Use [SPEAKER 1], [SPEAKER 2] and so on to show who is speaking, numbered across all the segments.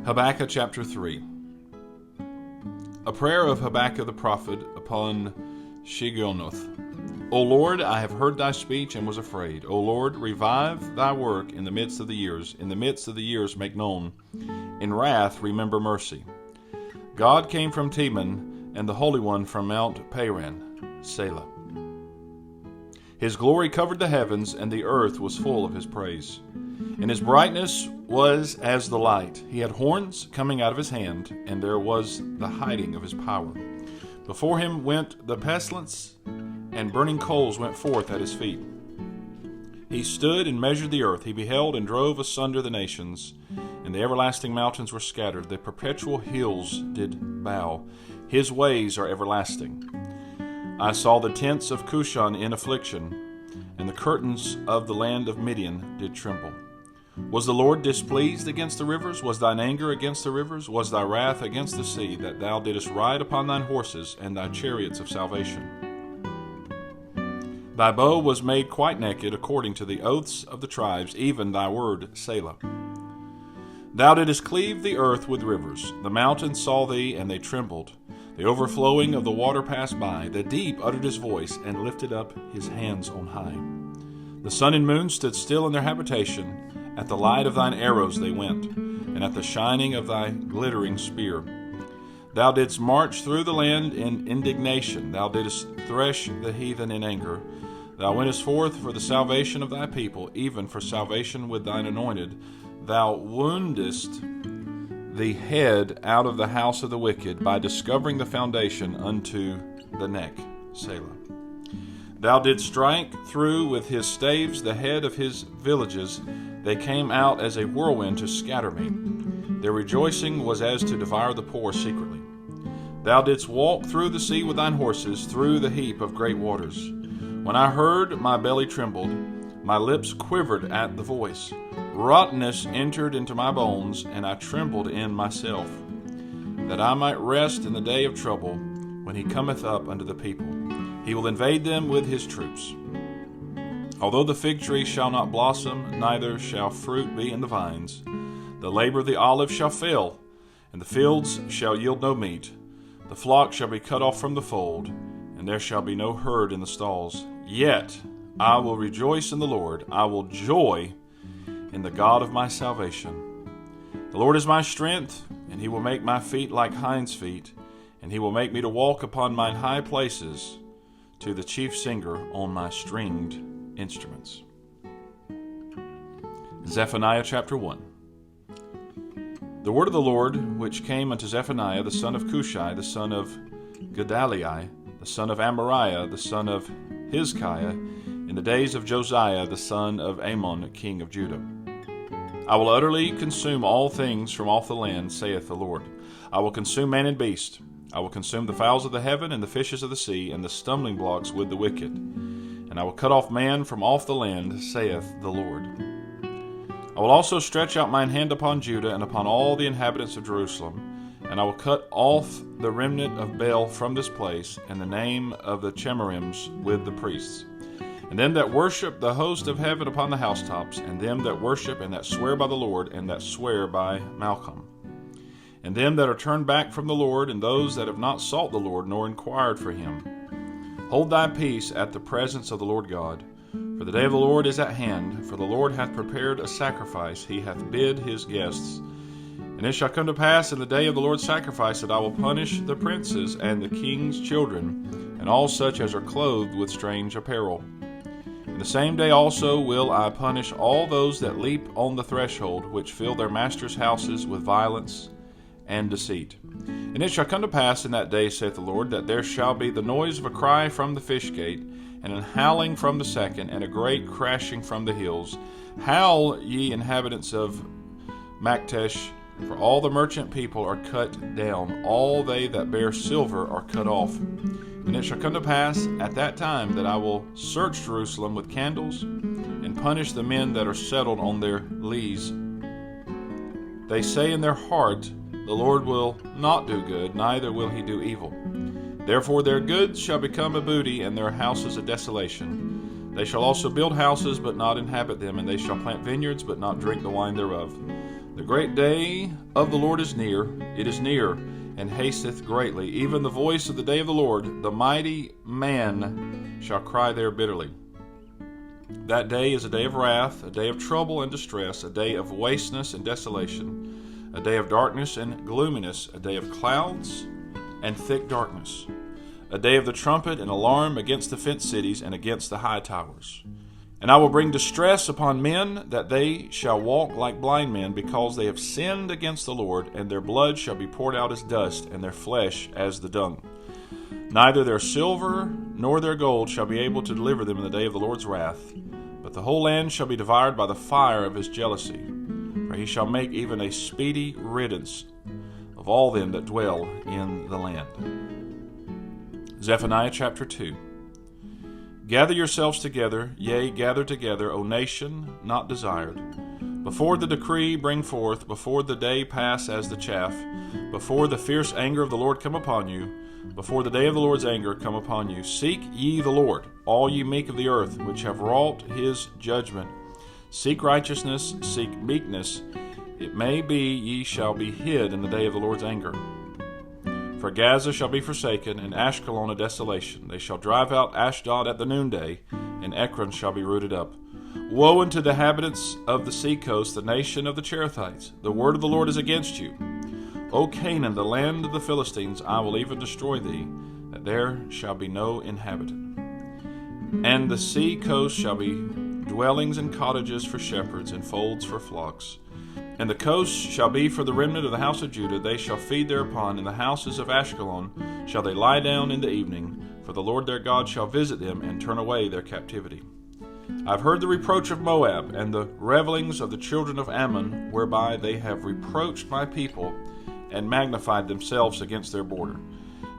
[SPEAKER 1] Habakkuk chapter 3. A prayer of Habakkuk the prophet upon Shigionoth. O Lord, I have heard thy speech and was afraid. O Lord, revive thy work in the midst of the years. In the midst of the years make known. In wrath remember mercy. God came from Teman, and the Holy One from Mount Paran. Selah. His glory covered the heavens, and the earth was full of his praise. And his brightness was as the light. He had horns coming out of his hand, and there was the hiding of his power. Before him went the pestilence, and burning coals went forth at his feet. He stood and measured the earth. He beheld and drove asunder the nations, and the everlasting mountains were scattered. The perpetual hills did bow. His ways are everlasting. I saw the tents of Cushan in affliction, and the curtains of the land of Midian did tremble. Was the Lord displeased against the rivers? Was thine anger against the rivers? Was thy wrath against the sea, that thou didst ride upon thine horses and thy chariots of salvation? Thy bow was made quite naked, according to the oaths of the tribes, even thy word, Selah. Thou didst cleave the earth with rivers. The mountains saw thee, and they trembled. The overflowing of the water passed by. The deep uttered his voice, and lifted up his hands on high. The sun and moon stood still in their habitation. At the light of thine arrows they went, and at the shining of thy glittering spear. Thou didst march through the land in indignation. Thou didst thresh the heathen in anger. Thou wentest forth for the salvation of thy people, even for salvation with thine anointed. Thou woundest the head out of the house of the wicked, by discovering the foundation unto the neck. Selah. Thou didst strike through with his staves the head of his villages. They came out as a whirlwind to scatter me. Their rejoicing was as to devour the poor secretly. Thou didst walk through the sea with thine horses, through the heap of great waters. When I heard, my belly trembled, my lips quivered at the voice. Rottenness entered into my bones, and I trembled in myself, that I might rest in the day of trouble, when he cometh up unto the people. He will invade them with his troops. Although the fig tree shall not blossom, neither shall fruit be in the vines, the labor of the olive shall fail, and the fields shall yield no meat. The flock shall be cut off from the fold, and there shall be no herd in the stalls. Yet I will rejoice in the Lord. I will joy in the God of my salvation. The Lord is my strength, and he will make my feet like hinds' feet, and he will make me to walk upon mine high places, to the chief singer on my stringed instruments. Zephaniah chapter 1. The word of the Lord which came unto Zephaniah the son of Cushi, the son of Gedaliah, the son of Amariah, the son of Hizkiah, in the days of Josiah the son of Amon, king of Judah. I will utterly consume all things from off the land, saith the Lord. I will consume man and beast. I will consume the fowls of the heaven and the fishes of the sea, and the stumbling blocks with the wicked. And I will cut off man from off the land, saith the Lord. I will also stretch out mine hand upon Judah and upon all the inhabitants of Jerusalem, and I will cut off the remnant of Baal from this place, and the name of the Chemarims with the priests, and them that worship the host of heaven upon the housetops, and them that worship and that swear by the Lord, and that swear by Malcham, and them that are turned back from the Lord, and those that have not sought the Lord, nor inquired for him. Hold thy peace at the presence of the Lord God, for the day of the Lord is at hand, for the Lord hath prepared a sacrifice, he hath bid his guests. And it shall come to pass in the day of the Lord's sacrifice, that I will punish the princes and the king's children, and all such as are clothed with strange apparel. In the same day also will I punish all those that leap on the threshold, which fill their masters' houses with violence and deceit. And it shall come to pass in that day, saith the Lord, that there shall be the noise of a cry from the fish gate, and an howling from the second, and a great crashing from the hills. Howl, ye inhabitants of Maktesh, for all the merchant people are cut down, all they that bear silver are cut off. And it shall come to pass at that time that I will search Jerusalem with candles, and punish the men that are settled on their lees. They say in their heart, the Lord will not do good, neither will he do evil. Therefore their goods shall become a booty, and their houses a desolation. They shall also build houses, but not inhabit them, and they shall plant vineyards, but not drink the wine thereof. The great day of the Lord is near, it is near, and hasteth greatly. Even the voice of the day of the Lord, the mighty man shall cry there bitterly. That day is a day of wrath, a day of trouble and distress, a day of wasteness and desolation, a day of darkness and gloominess, a day of clouds and thick darkness, a day of the trumpet and alarm against the fenced cities and against the high towers. And I will bring distress upon men, that they shall walk like blind men, because they have sinned against the Lord, and their blood shall be poured out as dust, and their flesh as the dung. Neither their silver nor their gold shall be able to deliver them in the day of the Lord's wrath, but the whole land shall be devoured by the fire of his jealousy. For he shall make even a speedy riddance of all them that dwell in the land. Zephaniah chapter 2. Gather yourselves together, yea, gather together, O nation not desired. Before the decree bring forth, before the day pass as the chaff, before the fierce anger of the Lord come upon you, before the day of the Lord's anger come upon you. Seek ye the Lord, all ye meek of the earth, which have wrought his judgment. Seek righteousness, seek meekness. It may be ye shall be hid in the day of the Lord's anger. For Gaza shall be forsaken, and Ashkelon a desolation. They shall drive out Ashdod at the noonday, and Ekron shall be rooted up. Woe unto the inhabitants of the sea coast, the nation of the Cherethites! The word of the Lord is against you. O Canaan, the land of the Philistines, I will even destroy thee, that there shall be no inhabitant. And the sea coast shall be dwellings and cottages for shepherds, and folds for flocks. And the coast shall be for the remnant of the house of Judah. They shall feed thereupon. In the houses of Ashkelon shall they lie down in the evening, for the Lord their God shall visit them, and turn away their captivity. I have heard the reproach of Moab, and the revilings of the children of Ammon, whereby they have reproached my people, and magnified themselves against their border.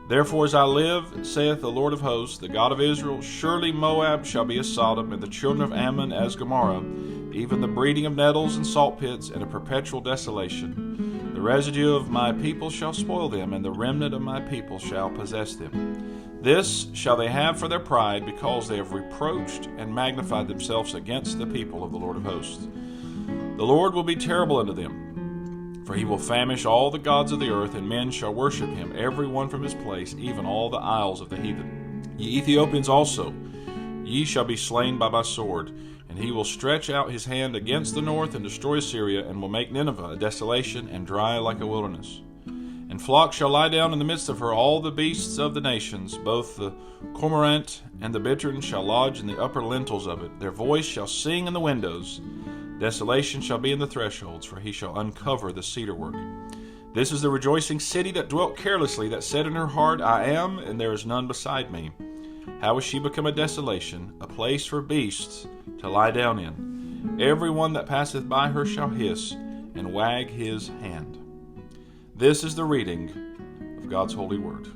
[SPEAKER 1] Therefore, as I live, saith the Lord of hosts, the God of Israel, surely Moab shall be as Sodom, and the children of Ammon as Gomorrah, even the breeding of nettles and salt pits, and a perpetual desolation. The residue of my people shall spoil them, and the remnant of my people shall possess them. This shall they have for their pride, because they have reproached and magnified themselves against the people of the Lord of hosts. The Lord will be terrible unto them, for he will famish all the gods of the earth, and men shall worship him, every one from his place, even all the isles of the heathen. Ye Ethiopians also, ye shall be slain by my sword. And he will stretch out his hand against the north, and destroy Assyria, and will make Nineveh a desolation, and dry like a wilderness. And flocks shall lie down in the midst of her, all the beasts of the nations, both the cormorant and the bittern shall lodge in the upper lintels of it. Their voice shall sing in the windows. Desolation shall be in the thresholds, for he shall uncover the cedar work. This is the rejoicing city that dwelt carelessly, that said in her heart, I am, and there is none beside me. How is she become a desolation, a place for beasts to lie down in? Every one that passeth by her shall hiss, and wag his hand. This is the reading of God's holy word.